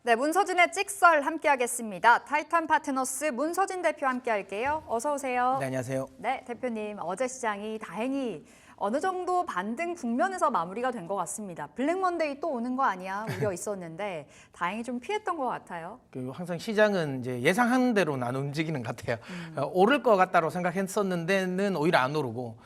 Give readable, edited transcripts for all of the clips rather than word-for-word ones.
네, 문서진의 찍설 함께하겠습니다. 타이탄 파트너스 문서진 대표 함께할게요. 어서 오세요. 네, 안녕하세요. 네, 대표님. 어제 시장이 다행히 어느 정도 반등 국면에서 마무리가 된 것 같습니다. 블랙먼데이 또 오는 거 아니야 우려 있었는데 다행히 좀 피했던 것 같아요. 항상 시장은 이제 예상한 대로는 안 움직이는 것 같아요. 오를 것 같다고 생각했었는데는 오히려 안 오르고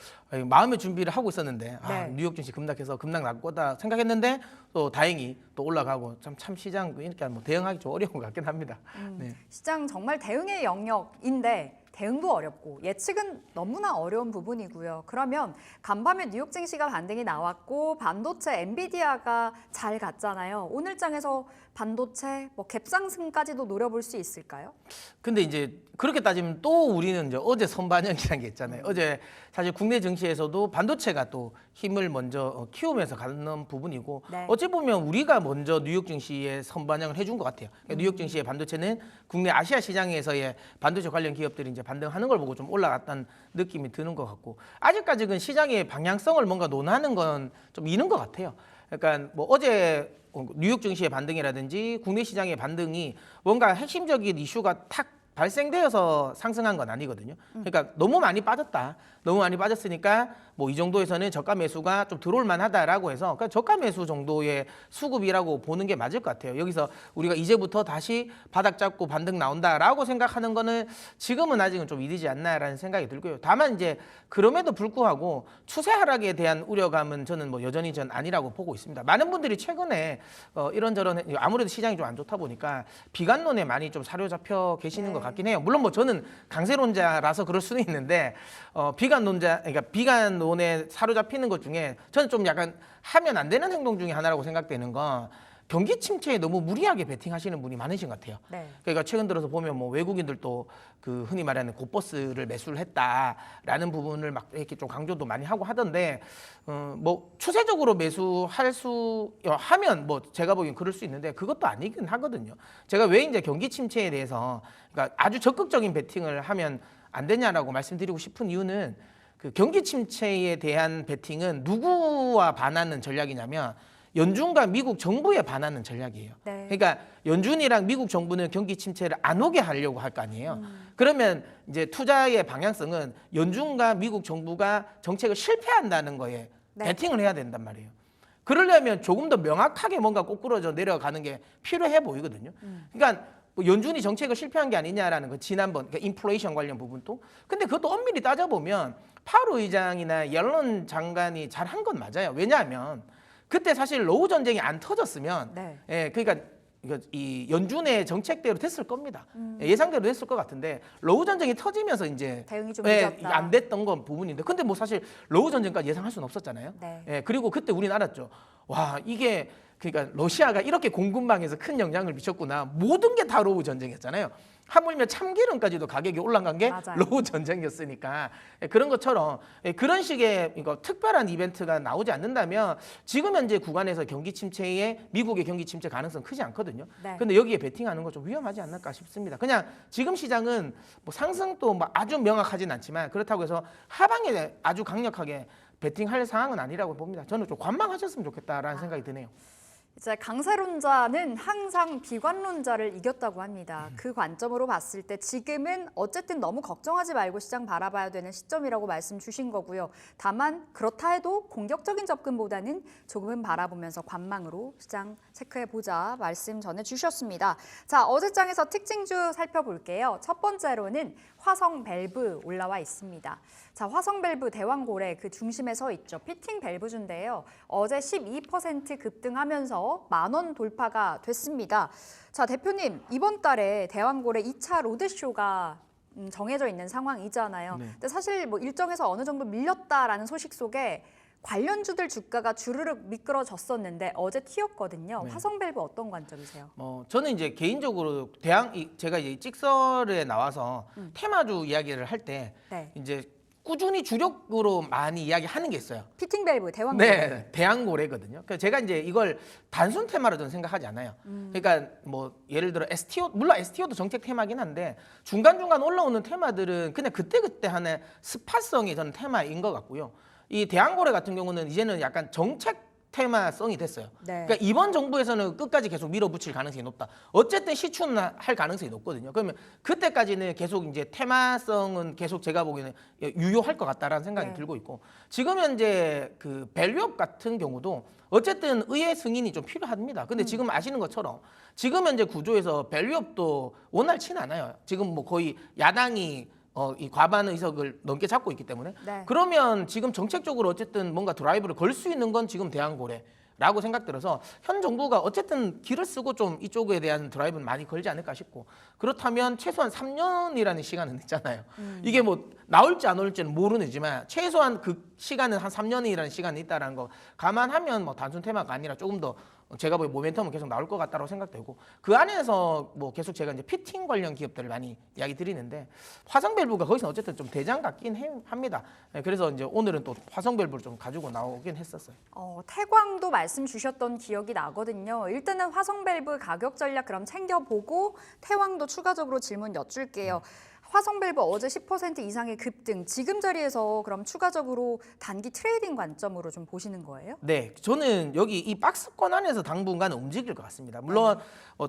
마음의 준비를 하고 있었는데 네. 뉴욕 증시 급락해서 급락 날 거다 생각했는데 또 다행히 또 올라가고 참 시장 이렇게 뭐 대응하기 좀 어려운 것 같긴 합니다. 네. 시장 정말 대응의 영역인데 대응도 어렵고 예측은 너무나 어려운 부분이고요. 그러면 간밤에 뉴욕 증시가 반등이 나왔고 반도체 엔비디아가 잘 갔잖아요. 오늘 장에서 반도체 뭐 갭상승까지도 노려볼 수 있을까요? 근데 이제 그렇게 따지면 또 우리는 이제 어제 선반영이라는 게 있잖아요. 어제 사실 국내 증시에서도 반도체가 또 힘을 먼저 키우면서 가는 부분이고 네. 어찌 보면 우리가 먼저 뉴욕 증시에 선반영을 해준 것 같아요. 그러니까 뉴욕 증시의 반도체는 국내 아시아 시장에서의 반도체 관련 기업들이 이제 반등하는 걸 보고 좀 올라갔다는 느낌이 드는 것 같고 아직까지는 시장의 방향성을 뭔가 논하는 건 좀 이른 것 같아요. 그러니까 뭐 어제 뉴욕 증시의 반등이라든지 국내 시장의 반등이 뭔가 핵심적인 이슈가 탁 발생되어서 상승한 건 아니거든요. 그러니까 너무 많이 빠졌다. 너무 많이 빠졌으니까 뭐 이 정도에서는 저가 매수가 좀 들어올 만하다라고 해서 그러니까 저가 매수 정도의 수급이라고 보는 게 맞을 것 같아요. 여기서 우리가 이제부터 다시 바닥 잡고 반등 나온다라고 생각하는 거는 지금은 아직은 좀 이르지 않나라는 생각이 들고요. 다만 이제 그럼에도 불구하고 추세 하락에 대한 우려감은 저는 뭐 여전히 전 아니라고 보고 있습니다. 많은 분들이 최근에 이런저런 아무래도 시장이 좀 안 좋다 보니까 비관론에 많이 좀 사로잡혀 계시는 것 같긴 해요. 물론 뭐 저는 강세론자라서 그럴 수는 있는데 그러니까 비관론에 사로잡히는 것 중에 저는 좀 약간 하면 안 되는 행동 중에 하나라고 생각되는 건 경기 침체에 너무 무리하게 베팅하시는 분이 많으신 것 같아요. 네. 그러니까 최근 들어서 보면 뭐 외국인들도 그 흔히 말하는 곧버스를 매수를 했다라는 부분을 막 이렇게 좀 강조도 많이 하고 하던데 뭐 추세적으로 하면 뭐 제가 보기엔 그럴 수 있는데 그것도 아니긴 하거든요. 제가 왜 이제 경기 침체에 대해서 그러니까 아주 적극적인 베팅을 하면 안 되냐라고 말씀드리고 싶은 이유는 그 경기 침체에 대한 베팅은 누구와 반하는 전략이냐면 연준과 미국 정부에 반하는 전략이에요. 네. 그러니까 연준이랑 미국 정부는 경기 침체를 안 오게 하려고 할 거 아니에요. 그러면 이제 투자의 방향성은 연준과 미국 정부가 정책을 실패한다는 거에 네. 베팅을 해야 된단 말이에요. 그러려면 조금 더 명확하게 뭔가 꼬꾸러져 내려가는 게 필요해 보이거든요. 그러니까 뭐 연준이 정책을 실패한 게 아니냐라는 거 지난번 그러니까 인플레이션 관련 부분도. 근데 그것도 엄밀히 따져보면 파월 의장이나 옐런 장관이 잘한 건 맞아요. 왜냐하면 그때 사실 로우 전쟁이 안 터졌으면 네. 그러니까 이 연준의 정책대로 됐을 겁니다. 예상대로 됐을 것 같은데 로우 전쟁이 터지면서 이제 대응이 좀 늦었다. 안 됐던 건 부분인데 근데 뭐 사실 로우 전쟁까지 예상할 수는 없었잖아요. 네. 그리고 그때 우리는 알았죠. 와 이게 그러니까 러시아가 이렇게 공급망에서 큰 영향을 미쳤구나. 모든 게 다 로우 전쟁이었잖아요. 하물며 참기름까지도 가격이 올라간 게 맞아요. 로우 전쟁이었으니까 그런 것처럼 그런 식의 특별한 이벤트가 나오지 않는다면 지금 현재 구간에서 경기 침체에 미국의 경기 침체 가능성 크지 않거든요. 네. 근데 여기에 베팅하는 거 좀 위험하지 않을까 싶습니다. 그냥 지금 시장은 뭐 상승도 뭐 아주 명확하진 않지만 그렇다고 해서 하방에 아주 강력하게 베팅할 상황은 아니라고 봅니다. 저는 좀 관망하셨으면 좋겠다라는 생각이 드네요. 이제 강세론자는 항상 비관론자를 이겼다고 합니다. 그 관점으로 봤을 때 지금은 어쨌든 너무 걱정하지 말고 시장 바라봐야 되는 시점이라고 말씀 주신 거고요. 다만 그렇다 해도 공격적인 접근보다는 조금은 바라보면서 관망으로 시장 체크해보자 말씀 전해주셨습니다. 자, 어제장에서 특징주 살펴볼게요. 첫 번째로는 화성 밸브 올라와 있습니다. 자, 화성 밸브 대왕고래 그 중심에 서 있죠. 피팅 밸브주인데요. 어제 12% 급등하면서 10,000원 돌파가 됐습니다. 자, 대표님 이번 달에 대왕고래 2차 로드쇼가 정해져 있는 상황이잖아요. 네. 근데 사실 뭐 일정에서 어느 정도 밀렸다라는 소식 속에 관련주들 주가가 주르륵 미끄러졌었는데 어제 튀었거든요. 네. 화성 밸브 어떤 관점이세요? 저는 이제 개인적으로 제가 이제 찍설에 나와서 테마주 이야기를 할 때 네. 이제 꾸준히 주력으로 많이 이야기하는 게 있어요. 피팅 밸브 대왕고래. 네, 대왕고래거든요. 그래서 제가 이제 이걸 단순 테마로 저는 생각하지 않아요. 그러니까 뭐 예를 들어 STO 물론 STO도 정책 테마긴 한데 중간중간 올라오는 테마들은 그냥 그때그때 하는 스팟성이 저는 테마인 것 같고요. 이 대왕고래 같은 경우는 이제는 약간 정책 테마성이 됐어요. 네. 그러니까 이번 정부에서는 끝까지 계속 밀어붙일 가능성이 높다. 어쨌든 시추는 할 가능성이 높거든요. 그러면 그때까지는 계속 이제 테마성은 계속 제가 보기에는 유효할 것 같다라는 생각이 네. 들고 있고 지금 현재 그 밸류업 같은 경우도 어쨌든 의회 승인이 좀 필요합니다. 근데 지금 아시는 것처럼 지금 현재 구조에서 밸류업도 원활치는 않아요. 지금 뭐 거의 야당이 이 과반 의석을 넘게 잡고 있기 때문에 네. 그러면 지금 정책적으로 어쨌든 뭔가 드라이브를 걸 수 있는 건 지금 대한고래라고 생각들어서 현 정부가 어쨌든 길을 쓰고 좀 이쪽에 대한 드라이브는 많이 걸지 않을까 싶고 그렇다면 최소한 3년이라는 시간은 있잖아요. 이게 뭐 나올지 안 나올지는 모르지만 최소한 그 시간은 한 3년이라는 시간이 있다는 거 감안하면 뭐 단순 테마가 아니라 조금 더 제가 보기엔 모멘텀은 계속 나올 것 같다고 생각되고 그 안에서 뭐 계속 제가 이제 피팅 관련 기업들을 많이 이야기 드리는데 화성밸브가 거기서 어쨌든 좀 대장 같긴 합니다. 그래서 이제 오늘은 또 화성밸브를 좀 가지고 나오긴 했었어요. 태광도 말씀 주셨던 기억이 나거든요. 일단은 화성밸브 가격 전략 그럼 챙겨보고 태광도 추가적으로 질문 여쭐게요. 화성밸브 어제 10% 이상의 급등, 지금 자리에서 그럼 추가적으로 단기 트레이딩 관점으로 좀 보시는 거예요? 네, 저는 여기 이 박스권 안에서 당분간 움직일 것 같습니다. 물론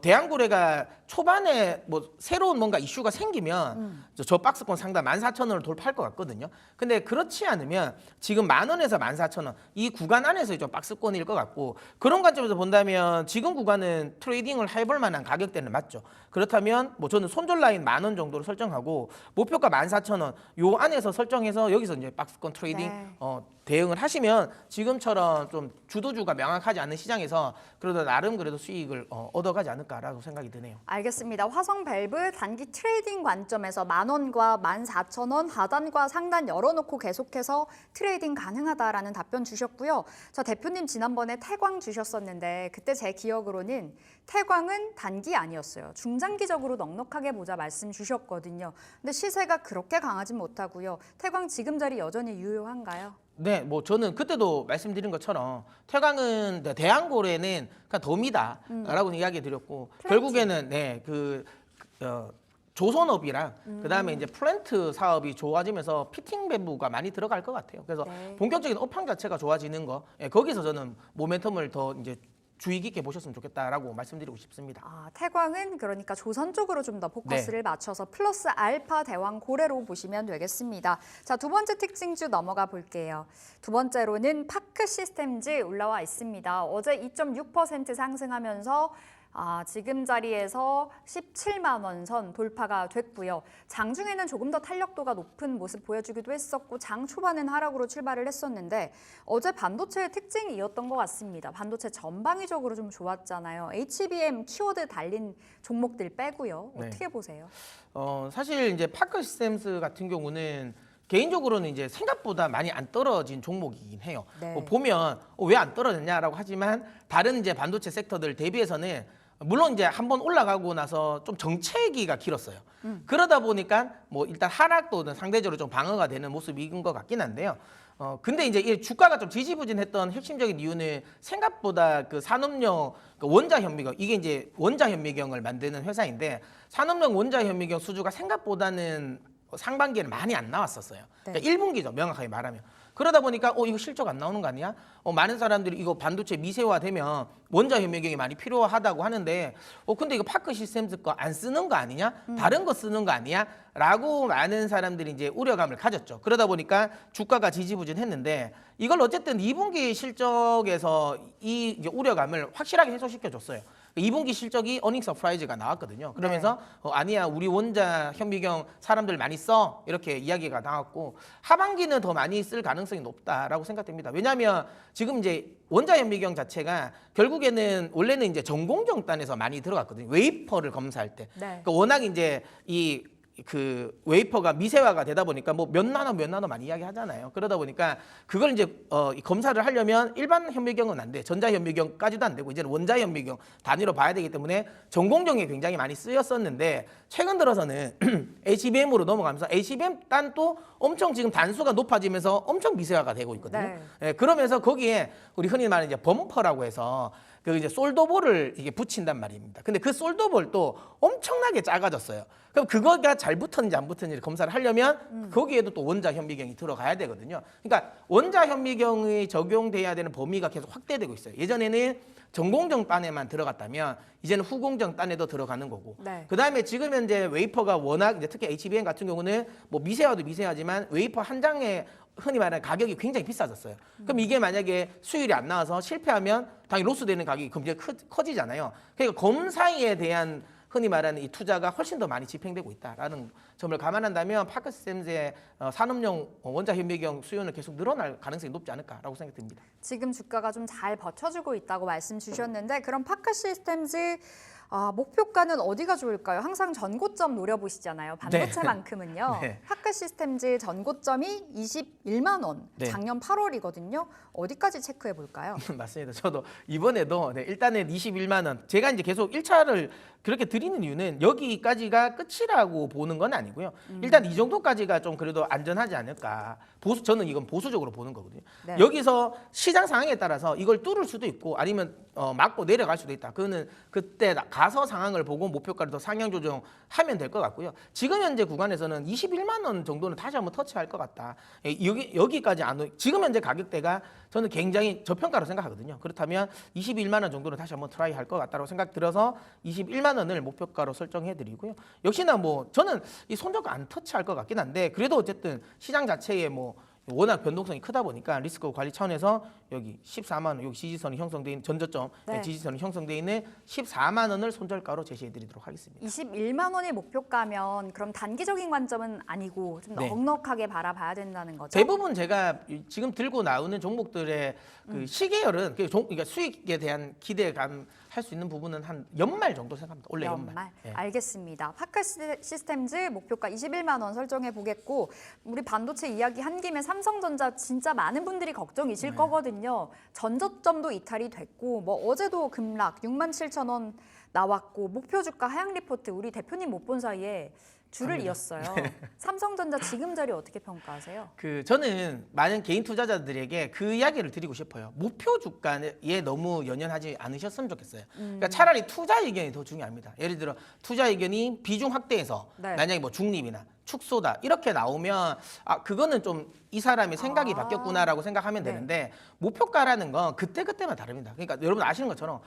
대한고래가 초반에 뭐 새로운 뭔가 이슈가 생기면 저 박스권 상단 14,000원을 돌파할 것 같거든요. 근데 그렇지 않으면 지금 10,000원에서 14,000원 이 구간 안에서 좀 박스권일 것 같고 그런 관점에서 본다면 지금 구간은 트레이딩을 해볼 만한 가격대는 맞죠. 그렇다면 뭐 저는 손절 라인 10,000원 정도로 설정하고 목표가 14,000원 요 안에서 설정해서 여기서 이제 박스권 트레이딩 네. 대응을 하시면 지금처럼 좀 주도주가 명확하지 않은 시장에서 그래도 나름 그래도 수익을 얻어가지 않을까라고 생각이 드네요. 알겠습니다. 화성밸브 단기 트레이딩 관점에서 10,000원과 14,000원 하단과 상단 열어놓고 계속해서 트레이딩 가능하다라는 답변 주셨고요. 저 대표님 지난번에 태광 주셨었는데 그때 제 기억으로는 태광은 단기 아니었어요. 중장기적으로 넉넉하게 보자 말씀 주셨거든요. 근데 시세가 그렇게 강하진 못하고요. 태광 지금 자리 여전히 유효한가요? 네, 뭐 저는 그때도 말씀드린 것처럼 태광은 대한고래는 그냥 덤이다라고 이야기 드렸고 결국에는 조선업이랑 그다음에 이제 플랜트 사업이 좋아지면서 피팅 밸브가 많이 들어갈 것 같아요. 그래서 네. 본격적인 업황 자체가 좋아지는 거 거기서 저는 모멘텀을 더 이제 주의 깊게 보셨으면 좋겠다라고 말씀드리고 싶습니다. 태광은 그러니까 조선 쪽으로 좀 더 포커스를 맞춰서 플러스 알파 대왕 고래로 보시면 되겠습니다. 자, 두 번째 특징주 넘어가 볼게요. 두 번째로는 파크 시스템즈 올라와 있습니다. 어제 2.6% 상승하면서 지금 자리에서 17만 원 선 돌파가 됐고요. 장중에는 조금 더 탄력도가 높은 모습 보여주기도 했었고 장 초반은 하락으로 출발을 했었는데 어제 반도체의 특징이었던 것 같습니다. 반도체 전방위적으로 좀 좋았잖아요. HBM 키워드 달린 종목들 빼고요. 어떻게 보세요? 사실 이제 파크 시스템스 같은 경우는 개인적으로는 이제 생각보다 많이 안 떨어진 종목이긴 해요. 네. 뭐 보면 왜 안 떨어졌냐라고 하지만 다른 이제 반도체 섹터들 대비해서는 물론 이제 한번 올라가고 나서 좀 정체기가 길었어요. 그러다 보니까 뭐 일단 하락도 상대적으로 좀 방어가 되는 모습인 것 같긴 한데요. 근데 이제 이 주가가 좀 지지부진했던 핵심적인 이유는 생각보다 그 산업용 원자 현미경 이게 이제 원자 현미경을 만드는 회사인데 산업용 원자 현미경 수주가 생각보다는 상반기에는 많이 안 나왔었어요. 그러니까 1분기죠, 명확하게 말하면. 그러다 보니까 이거 실적 안 나오는 거 아니야? 많은 사람들이 이거 반도체 미세화되면 원자 현미경이 많이 필요하다고 하는데 근데 이거 파크 시스템즈 거 안 쓰는 거 아니냐? 다른 거 쓰는 거 아니야? 라고 많은 사람들이 이제 우려감을 가졌죠. 그러다 보니까 주가가 지지부진했는데 이걸 어쨌든 2분기 실적에서 이 이제 우려감을 확실하게 해소시켜 줬어요. 2분기 실적이 어닝 서프라이즈가 나왔거든요. 그러면서 아니야 우리 원자 현미경 사람들 많이 써 이렇게 이야기가 나왔고 하반기는 더 많이 쓸 가능성이 높다라고 생각됩니다. 왜냐하면 지금 이제 원자 현미경 자체가 결국에는 원래는 이제 전공정단에서 많이 들어갔거든요. 웨이퍼를 검사할 때. 네. 그러니까 워낙 이제 그 웨이퍼가 미세화가 되다 보니까 뭐 몇 나노 많이 이야기하잖아요. 그러다 보니까 그걸 이제 검사를 하려면 일반 현미경은 안 돼. 전자 현미경까지도 안 되고 이제는 원자 현미경 단위로 봐야 되기 때문에 전공정에 굉장히 많이 쓰였었는데 최근 들어서는 HBM으로 넘어가면서 HBM 단도 엄청 지금 단수가 높아지면서 엄청 미세화가 되고 있거든요. 네. 그러면서 거기에 우리 흔히 말하는 이제 범퍼라고 해서 그 이제 솔더볼을 이게 붙인단 말입니다. 근데 그 솔더볼도 엄청나게 작아졌어요. 그럼 그거가 잘 붙었는지 안 붙었는지 검사를 하려면 거기에도 또 원자 현미경이 들어가야 되거든요. 그러니까 원자 현미경이 적용돼야 되는 범위가 계속 확대되고 있어요. 예전에는 전공정 단에만 들어갔다면 이제는 후공정 단에도 들어가는 거고. 네. 그다음에 지금 현재 웨이퍼가 워낙 이제 특히 HBM 같은 경우는 뭐 미세화도 미세하지만 웨이퍼 한 장에 흔히 말하는 가격이 굉장히 비싸졌어요. 그럼 이게 만약에 수율이 안 나와서 실패하면 당연히 로스되는 가격이 굉장히 커지잖아요. 그러니까 검사에 대한 흔히 말하는 이 투자가 훨씬 더 많이 집행되고 있다라는 점을 감안한다면 파크시스템즈의 산업용 원자 현미경 수요는 계속 늘어날 가능성이 높지 않을까라고 생각됩니다. 지금 주가가 좀 잘 버텨주고 있다고 말씀 주셨는데 그럼 파크 시스템즈 목표가는 어디가 좋을까요? 항상 전고점 노려보시잖아요. 반도체만큼은요. 네. 파크 시스템즈 전고점이 21만 원. 네. 작년 8월이거든요. 어디까지 체크해 볼까요? 맞습니다. 저도 이번에도 일단은 21만 원. 제가 이제 계속 1차를 그렇게 드리는 이유는 여기까지가 끝이라고 보는 건 아니고요. 일단 이 정도까지가 좀 그래도 안전하지 않을까. 저는 이건 보수적으로 보는 거거든요. 네. 여기서 시장 상황에 따라서 이걸 뚫을 수도 있고 아니면 막고 내려갈 수도 있다. 그거는 그때 가서 상황을 보고 목표가를 더 상향 조정하면 될 것 같고요. 지금 현재 구간에서는 21만 원 정도는 다시 한번 터치할 것 같다. 여기까지 지금 현재 가격대가 저는 굉장히 저평가로 생각하거든요. 그렇다면 21만 원 정도는 다시 한번 트라이 할 것 같다고 생각 들어서 21만 원을 목표가로 설정해 드리고요. 역시나 뭐 저는 이 손절가 안 터치할 것 같긴 한데 그래도 어쨌든 시장 자체에 뭐 워낙 변동성이 크다 보니까 리스크 관리 차원에서 여기 14만 원, 여기 지지선이 형성돼 있는 전저점 네. 지지선이 형성돼 있는 14만 원을 손절가로 제시해 드리도록 하겠습니다. 21만 원이 목표가면 그럼 단기적인 관점은 아니고 좀 네. 넉넉하게 바라봐야 된다는 거죠? 대부분 제가 지금 들고 나오는 종목들의 그 시계열은 그러니까 수익에 대한 기대감 할 수 있는 부분은 한 연말 정도 생각합니다. 올해 연말. 예. 알겠습니다. 파크 시스템즈 목표가 21만 원 설정해 보겠고 우리 반도체 이야기 한 김에 삼성전자 진짜 많은 분들이 걱정이실 네. 거거든요. 전저점도 이탈이 됐고 뭐 어제도 급락 6만 7천 원 나왔고 목표 주가 하향 리포트 우리 대표님 못 본 사이에 줄을 이었어요. 삼성전자 지금 자리 어떻게 평가하세요? 저는 많은 개인 투자자들에게 그 이야기를 드리고 싶어요. 목표 주가에 너무 연연하지 않으셨으면 좋겠어요. 그러니까 차라리 투자 의견이 더 중요합니다. 예를 들어 투자 의견이 비중 확대해서 네. 만약에 뭐 중립이나 축소다 이렇게 나오면 그거는 좀 이 사람의 생각이 바뀌었구나라고 생각하면 네. 되는데 목표가라는 건 그때그때만 다릅니다. 그러니까 여러분 아시는 것처럼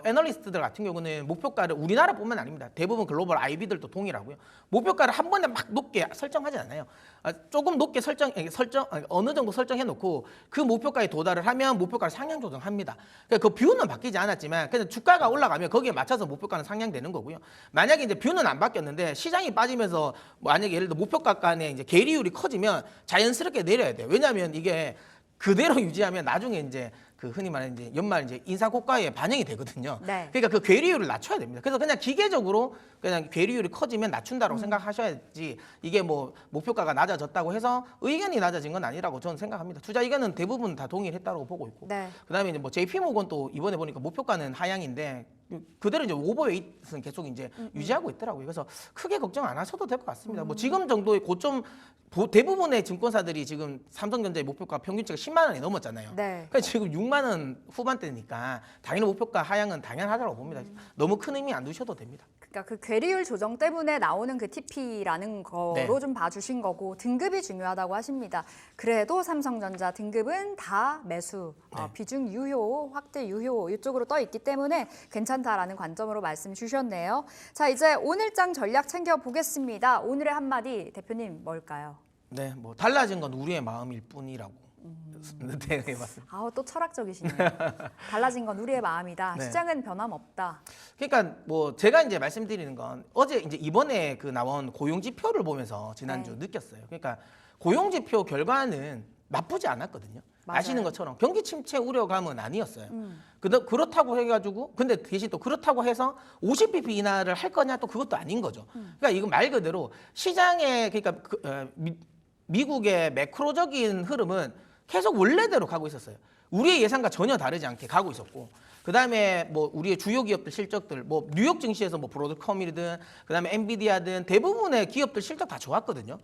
애널리스트들 같은 경우는 목표가를 우리나라뿐만 아닙니다. 대부분 글로벌 IB들도 동일하고요. 목표가를 한 번에 막 높게 설정하지 않아요. 조금 높게 어느 정도 설정해 놓고 그 목표가에 도달을 하면 목표가를 상향 조정합니다. 그러니까 그 뷰는 바뀌지 않았지만 그냥 주가가 올라가면 거기에 맞춰서 목표가는 상향되는 거고요. 만약에 이제 뷰는 안 바뀌었는데 시장이 빠지면서 만약에 예를 들어 목표가 간에 이제 괴리율이 커지면 자연스럽게 내려야 돼요. 왜냐하면 이게 그대로 유지하면 나중에 이제 그 흔히 말하는 이제 연말 이제 인상 고가에 반영이 되거든요. 네. 그러니까 그 괴리율을 낮춰야 됩니다. 그래서 그냥 기계적으로 그냥 괴리율이 커지면 낮춘다고 생각하셔야지 이게 뭐 목표가가 낮아졌다고 해서 의견이 낮아진 건 아니라고 저는 생각합니다. 투자 의견은 대부분 다 동일했다고 보고 있고. 네. 그다음에 이제 뭐 JP모건도 이번에 보니까 목표가는 하향인데 그대로 이제 오버웨이트는 계속 이제 유지하고 있더라고요. 그래서 크게 걱정 안 하셔도 될 것 같습니다. 뭐 지금 정도의 고점 대부분의 증권사들이 지금 삼성전자의 목표가 평균치가 10만 원이 넘었잖아요. 네. 그러니까 지금 6만 원 후반대니까 당연히 목표가 하향은 당연하다고 봅니다. 너무 큰 의미 안 두셔도 됩니다. 그러니까 그 괴리율 조정 때문에 나오는 그 TP라는 거로 네. 좀 봐주신 거고 등급이 중요하다고 하십니다. 그래도 삼성전자 등급은 다 매수, 네. 비중 유효, 확대 유효 이쪽으로 떠 있기 때문에 괜찮다라는 관점으로 말씀 주셨네요. 자 이제 오늘장 전략 챙겨 보겠습니다. 오늘의 한마디 대표님 뭘까요? 네, 뭐 달라진 건 우리의 마음일 뿐이라고. 네, 맞습니다. 아우 또 철학적이시네요. 달라진 건 우리의 마음이다. 네. 시장은 변함없다. 그러니까 뭐 제가 이제 말씀드리는 건 어제 이제 이번에 그 나온 고용 지표를 보면서 지난주 네. 느꼈어요. 그러니까 고용 지표 결과는 나쁘지 않았거든요. 맞아요. 아시는 것처럼 경기 침체 우려감은 아니었어요. 그렇다고 해가지고 근데 대신 또 그렇다고 해서 50bp 인하를 할 거냐 또 그것도 아닌 거죠. 그러니까 이건 말 그대로 시장의 그러니까 미국의 매크로적인 흐름은 계속 원래대로 가고 있었어요. 우리의 예상과 전혀 다르지 않게 가고 있었고, 그 다음에 뭐 우리의 주요 기업들 실적들, 뭐 뉴욕 증시에서 뭐 브로드컴이든, 그 다음에 엔비디아든 대부분의 기업들 실적 다 좋았거든요.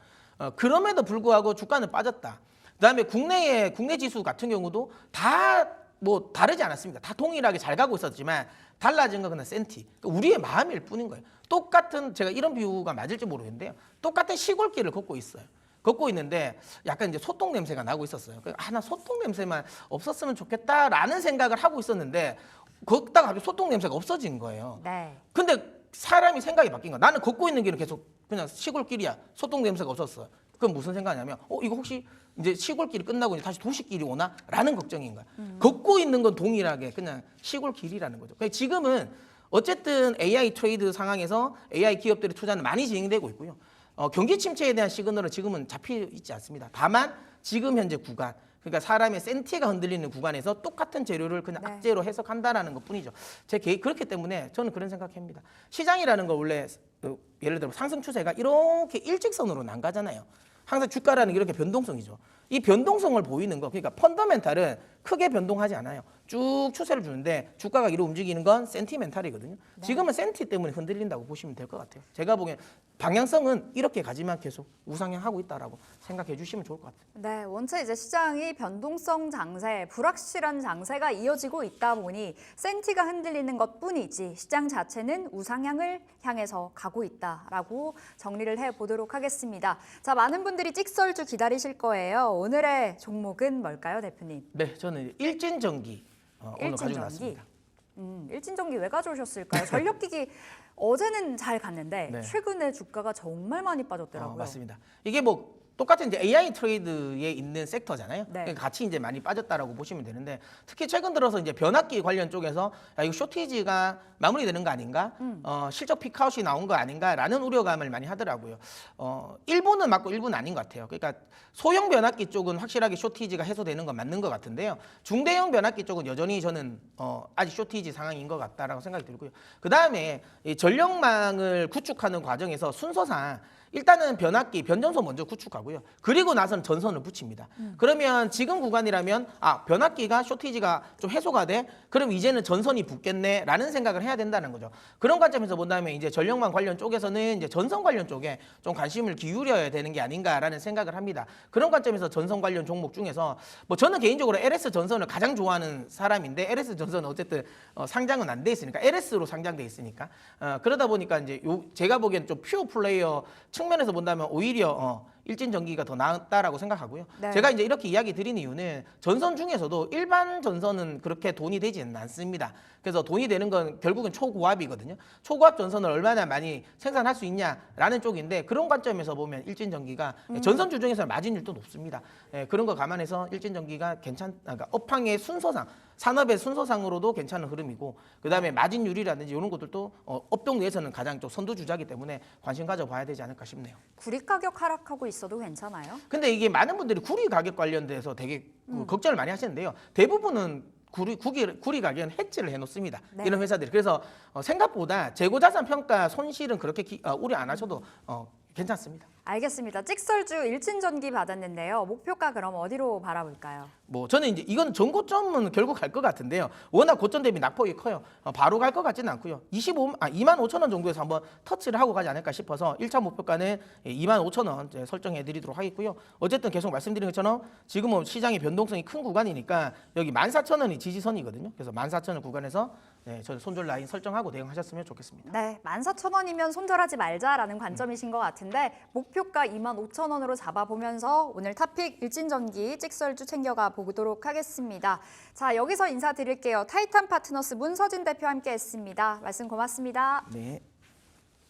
그럼에도 불구하고 주가는 빠졌다. 그 다음에 국내 지수 같은 경우도 다 뭐 다르지 않았습니다. 다 동일하게 잘 가고 있었지만 달라진 건 그냥 센티. 그러니까 우리의 마음일 뿐인 거예요. 똑같은 제가 이런 비유가 맞을지 모르겠는데요. 똑같은 시골길을 걷고 있어요. 걷고 있는데 약간 이제 소똥 냄새가 나고 있었어요. 나 소똥 냄새만 없었으면 좋겠다라는 생각을 하고 있었는데 걷다가 갑자기 소똥 냄새가 없어진 거예요. 네. 근데 사람이 생각이 바뀐 거야. 나는 걷고 있는 길은 계속 그냥 시골길이야. 소똥 냄새가 없었어. 그럼 무슨 생각이냐면 이거 혹시 이제 시골길이 끝나고 이제 다시 도시길이 오나? 라는 걱정인 거야. 걷고 있는 건 동일하게 그냥 시골길이라는 거죠. 그러니까 지금은 어쨌든 AI 트레이드 상황에서 AI 기업들의 투자는 많이 진행되고 있고요. 경기 침체에 대한 시그널은 지금은 잡혀 있지 않습니다. 다만 지금 현재 구간, 그러니까 사람의 센티가 흔들리는 구간에서 똑같은 재료를 그냥 네. 악재로 해석한다라는 것뿐이죠. 그렇기 때문에 저는 그런 생각합니다. 시장이라는 거 원래 예를 들어 상승 추세가 이렇게 일직선으로 안 가잖아요. 항상 주가라는 게 이렇게 변동성이죠. 이 변동성을 보이는 거, 그러니까 펀더멘탈은 크게 변동하지 않아요. 쭉 추세를 주는데 주가가 이로 움직이는 건 센티멘탈이거든요. 네. 지금은 센티 때문에 흔들린다고 보시면 될 것 같아요. 제가 보기엔 방향성은 이렇게 가지만 계속 우상향하고 있다라고 생각해 주시면 좋을 것 같아요. 네, 원체 이제 시장이 변동성 장세, 불확실한 장세가 이어지고 있다 보니 센티가 흔들리는 것뿐이지 시장 자체는 우상향을 향해서 가고 있다라고 정리를 해보도록 하겠습니다. 자, 많은 분들이 찍설주 기다리실 거예요. 오늘의 종목은 뭘까요, 대표님? 네, 저는 일진전기 오늘 가지고 일진전기. 나왔습니다. 일진전기 왜 가져오셨을까요? 전력기기 어제는 잘 갔는데 네. 최근에 주가가 정말 많이 빠졌더라고요. 맞습니다. 이게 뭐 똑같은 이제 AI 트레이드에 있는 섹터잖아요. 네. 그러니까 같이 이제 많이 빠졌다라고 보시면 되는데 특히 최근 들어서 이제 변압기 관련 쪽에서 이거 쇼티지가 마무리되는 거 아닌가? 실적 피크아웃이 나온 거 아닌가라는 우려감을 많이 하더라고요. 일부는 맞고 일부는 아닌 것 같아요. 그러니까 소형 변압기 쪽은 확실하게 쇼티지가 해소되는 건 맞는 것 같은데요. 중대형 변압기 쪽은 여전히 저는 아직 쇼티지 상황인 것 같다라고 생각이 들고요. 그 다음에 전력망을 구축하는 과정에서 순서상 일단은 변압기, 변전소 먼저 구축하고요. 그리고 나서는 전선을 붙입니다. 그러면 지금 구간이라면 변압기가 쇼티지가 좀 해소가 돼? 그럼 이제는 전선이 붙겠네라는 생각을 해야 된다는 거죠. 그런 관점에서 본다면 이제 전력망 관련 쪽에서는 이제 전선 관련 쪽에 좀 관심을 기울여야 되는 게 아닌가라는 생각을 합니다. 그런 관점에서 전선 관련 종목 중에서 뭐 저는 개인적으로 LS 전선을 가장 좋아하는 사람인데 LS 전선은 어쨌든 상장은 안 돼 있으니까 LS로 상장돼 있으니까 그러다 보니까 이제 제가 보기엔 좀 퓨어 플레이어 측면에서 본다면 오히려 일진전기가 더 나았다라고 생각하고요. 네. 제가 이제 이렇게 이야기 드리는 이유는 전선 중에서도 일반 전선은 그렇게 돈이 되지는 않습니다. 그래서 돈이 되는 건 결국은 초고압이거든요. 초고압 전선을 얼마나 많이 생산할 수 있냐라는 쪽인데 그런 관점에서 보면 일진전기가 전선주 중에서는 마진율도 높습니다. 그런 거 감안해서 일진전기가 그러니까 업황의 순서상 산업의 순서상으로도 괜찮은 흐름이고 그다음에 마진율이라든지 이런 것들도 업종 내에서는 가장 좀 선두주자이기 때문에 관심 가져봐야 되지 않을까 싶네요. 구리 가격 하락하고 있어도 괜찮아요? 근데 이게 많은 분들이 구리 가격 관련돼서 되게 걱정을 많이 하시는데요. 대부분은 구리 가격은 해지를 해놓습니다. 네. 이런 회사들이. 그래서 생각보다 재고자산 평가 손실은 그렇게 우려 안 하셔도 괜찮습니다. 알겠습니다. 찍설주 일진전기 받았는데요. 목표가 그럼 어디로 바라볼까요? 뭐 저는 이제 이건 전고점은 결국 갈 것 같은데요. 워낙 고점 대비 낙폭이 커요. 바로 갈 것 같지는 않고요. 25만5천 원 정도에서 한번 터치를 하고 가지 않을까 싶어서 1차 목표가는 25,000원 설정해 드리도록 하겠고요. 어쨌든 계속 말씀드린 것처럼 지금은 시장의 변동성이 큰 구간이니까 여기 14,000원이 지지선이거든요. 그래서 14,000원 구간에서 저는 손절 라인 설정하고 대응하셨으면 좋겠습니다. 네, 14,000원이면 손절하지 말자라는 관점이신 것 같은데 목표가 25,000원으로 잡아보면서 오늘 탑픽 일진전기 찍설주 챙겨가 보도록 하겠습니다. 자, 여기서 인사드릴게요. 타이탄 파트너스 문서진 대표 함께했습니다. 말씀 고맙습니다. 네.